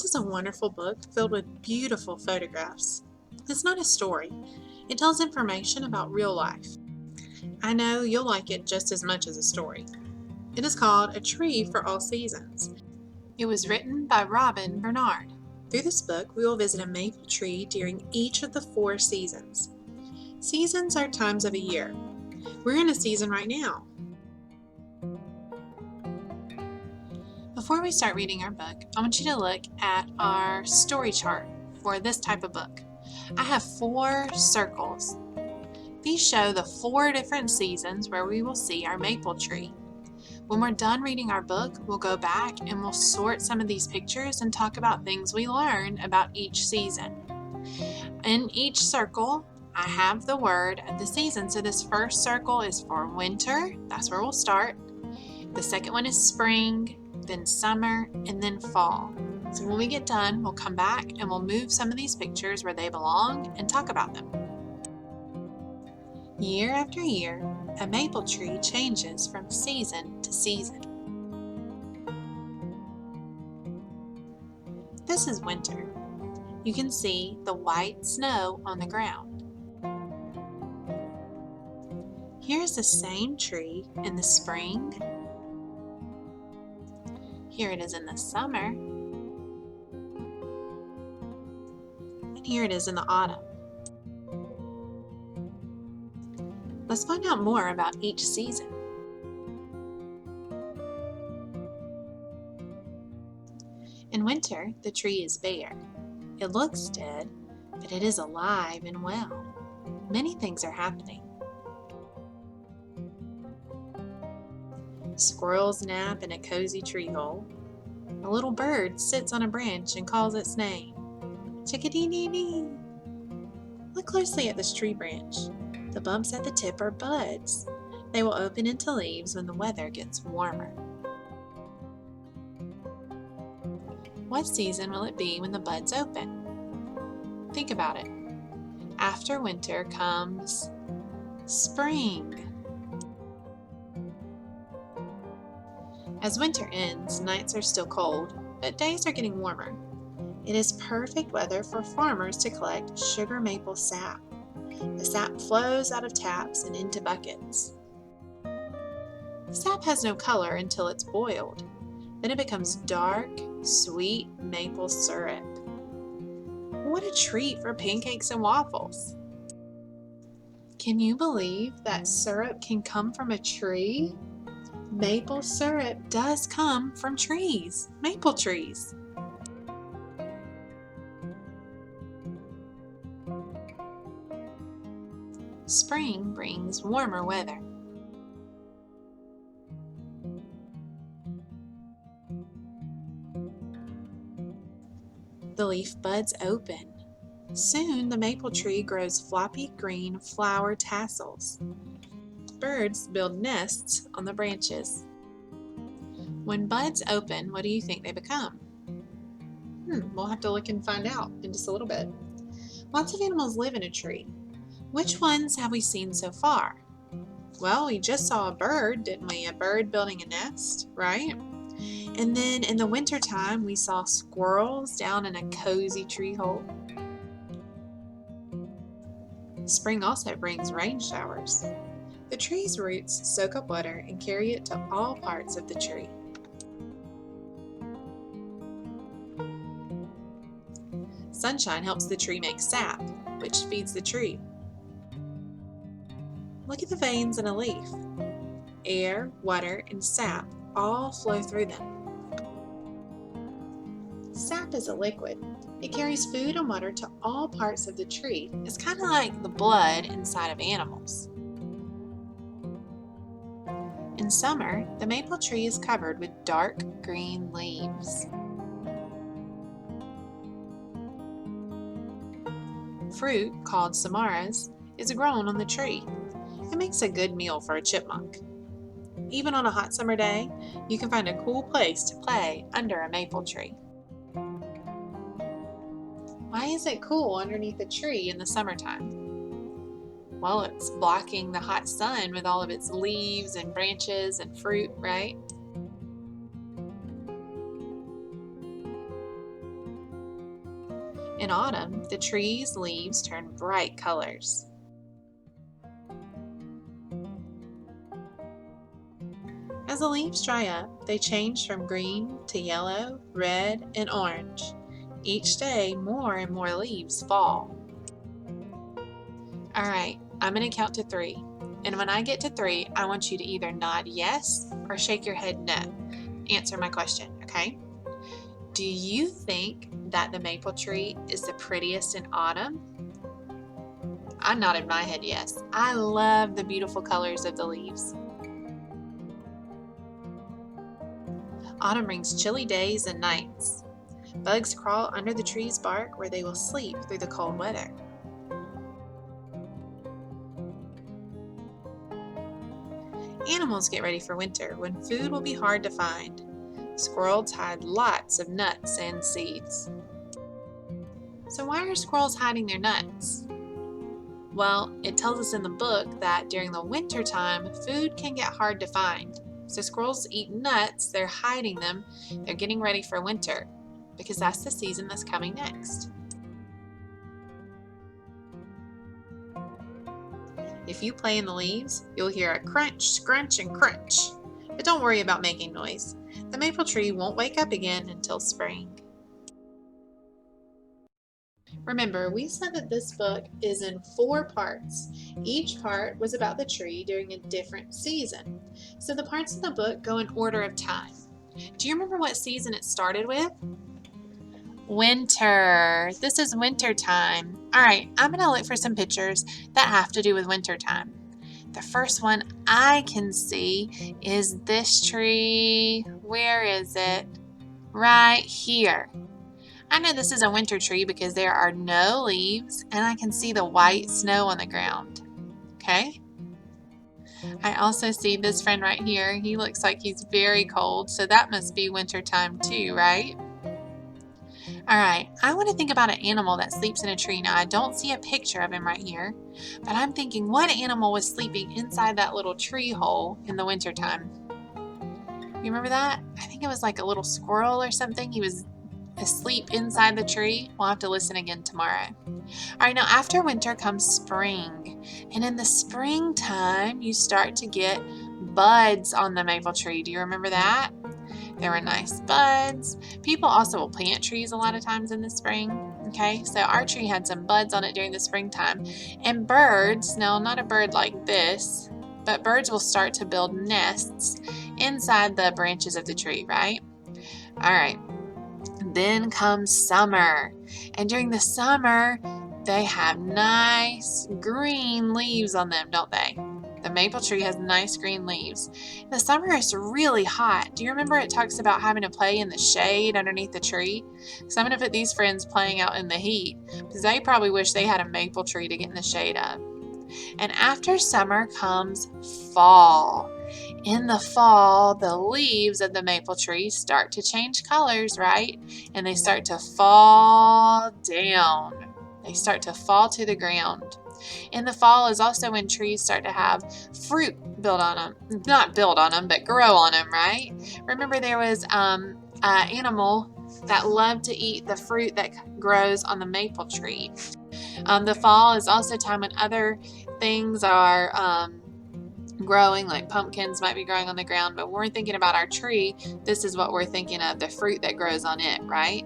is a wonderful book filled with beautiful photographs. It's not a story. It tells information about real life. I know you'll like it just as much as a story. It is called A Tree for All Seasons. It was written by Robin Bernard. Through this book, we will visit a maple tree during each of the 4 seasons. Seasons are times of a year. We're in a season right now. Before we start reading our book, I want you to look at our story chart for this type of book. I have 4 circles. These show the 4 different seasons where we will see our maple tree. When we're done reading our book, we'll go back and we'll sort some of these pictures and talk about things we learned about each season. In each circle, I have the word of the season. So this first circle is for winter. That's where we'll start. The second one is spring, then summer, and then fall. So when we get done, we'll come back and we'll move some of these pictures where they belong and talk about them. Year after year, a maple tree changes from season to season. This is winter. You can see the white snow on the ground. Here's the same tree in the spring. Here it is in the summer. And here it is in the autumn. Let's find out more about each season. In winter, the tree is bare. It looks dead, but it is alive and well. Many things are happening. Squirrels nap in a cozy tree hole. A little bird sits on a branch and calls its name. Chickadee-dee-dee. Look closely at this tree branch. The bumps at the tip are buds. They will open into leaves when the weather gets warmer. What season will it be when the buds open? Think about it. After winter comes spring. As winter ends, nights are still cold, but days are getting warmer. It is perfect weather for farmers to collect sugar maple sap. The sap flows out of taps and into buckets. Sap has no color until it's boiled. Then it becomes dark, sweet maple syrup. What a treat for pancakes and waffles! Can you believe that syrup can come from a tree? Maple syrup does come from trees, maple trees. Spring brings warmer weather. The leaf buds open. Soon the maple tree grows floppy green flower tassels. Birds build nests on the branches. When buds open, what do you think they become? We'll have to look and find out in just a little bit. Lots of animals live in a tree. Which ones have we seen so far? Well, we just saw a bird, didn't we? A bird building a nest, right? And then in the wintertime, we saw squirrels down in a cozy tree hole. Spring also brings rain showers. The tree's roots soak up water and carry it to all parts of the tree. Sunshine helps the tree make sap, which feeds the tree. Look at the veins in a leaf. Air, water, and sap all flow through them. Sap is a liquid. It carries food and water to all parts of the tree. It's kind of like the blood inside of animals. In summer, the maple tree is covered with dark green leaves. Fruit, called samaras, is grown on the tree. It makes a good meal for a chipmunk. Even on a hot summer day, you can find a cool place to play under a maple tree. Why is it cool underneath a tree in the summertime? Well, it's blocking the hot sun with all of its leaves and branches and fruit, right? In autumn, the tree's leaves turn bright colors. As the leaves dry up, they change from green to yellow, red, and orange. Each day, more and more leaves fall. Alright, I'm going to count to 3. And when I get to 3, I want you to either nod yes or shake your head no. Answer my question, okay? Do you think that the maple tree is the prettiest in autumn? I nodded my head yes. I love the beautiful colors of the leaves. Autumn brings chilly days and nights. Bugs crawl under the tree's bark where they will sleep through the cold weather. Animals get ready for winter when food will be hard to find. Squirrels hide lots of nuts and seeds. So why are squirrels hiding their nuts? Well, it tells us in the book that during the winter time, food can get hard to find. So squirrels eat nuts, they're hiding them, they're getting ready for winter because that's the season that's coming next. If you play in the leaves, you'll hear a crunch, scrunch, and crunch. But don't worry about making noise. The maple tree won't wake up again until spring. Remember, we said that this book is in 4 parts. Each part was about the tree during a different season. So the parts in the book go in order of time. Do you remember what season it started with? Winter. This is winter time. All right, I'm going to look for some pictures that have to do with winter time. The first one I can see is this tree. Where is it? Right here. I know this is a winter tree because there are no leaves and I can see the white snow on the ground. Okay? I also see this friend right here. He looks like he's very cold, so that must be winter time too, right? Alright, I want to think about an animal that sleeps in a tree. Now, I don't see a picture of him right here, but I'm thinking what animal was sleeping inside that little tree hole in the wintertime? You remember that? I think it was like a little squirrel or something. He was asleep inside the tree. We'll have to listen again tomorrow. Alright, now after winter comes spring. And in the springtime, you start to get buds on the maple tree. Do you remember that? There were nice buds. People also will plant trees a lot of times in the spring. Okay, so our tree had some buds on it during the springtime. And birds, now not a bird like this, but birds will start to build nests inside the branches of the tree, right? All right, then comes summer. And during the summer, they have nice green leaves on them, don't they? The maple tree has nice green leaves. The summer is really hot. Do you remember it talks about having to play in the shade underneath the tree? So I'm going to put these friends playing out in the heat because they probably wish they had a maple tree to get in the shade of. And after summer comes fall. In the fall, the leaves of the maple tree start to change colors, right? And they start to fall down. They start to fall to the ground. In the fall is also when trees start to have fruit build on them. Not build on them, but grow on them, right? Remember there was an animal that loved to eat the fruit that grows on the maple tree. The fall is also time when other things are growing, like pumpkins might be growing on the ground, but when we're thinking about our tree, this is what we're thinking of, the fruit that grows on it, right?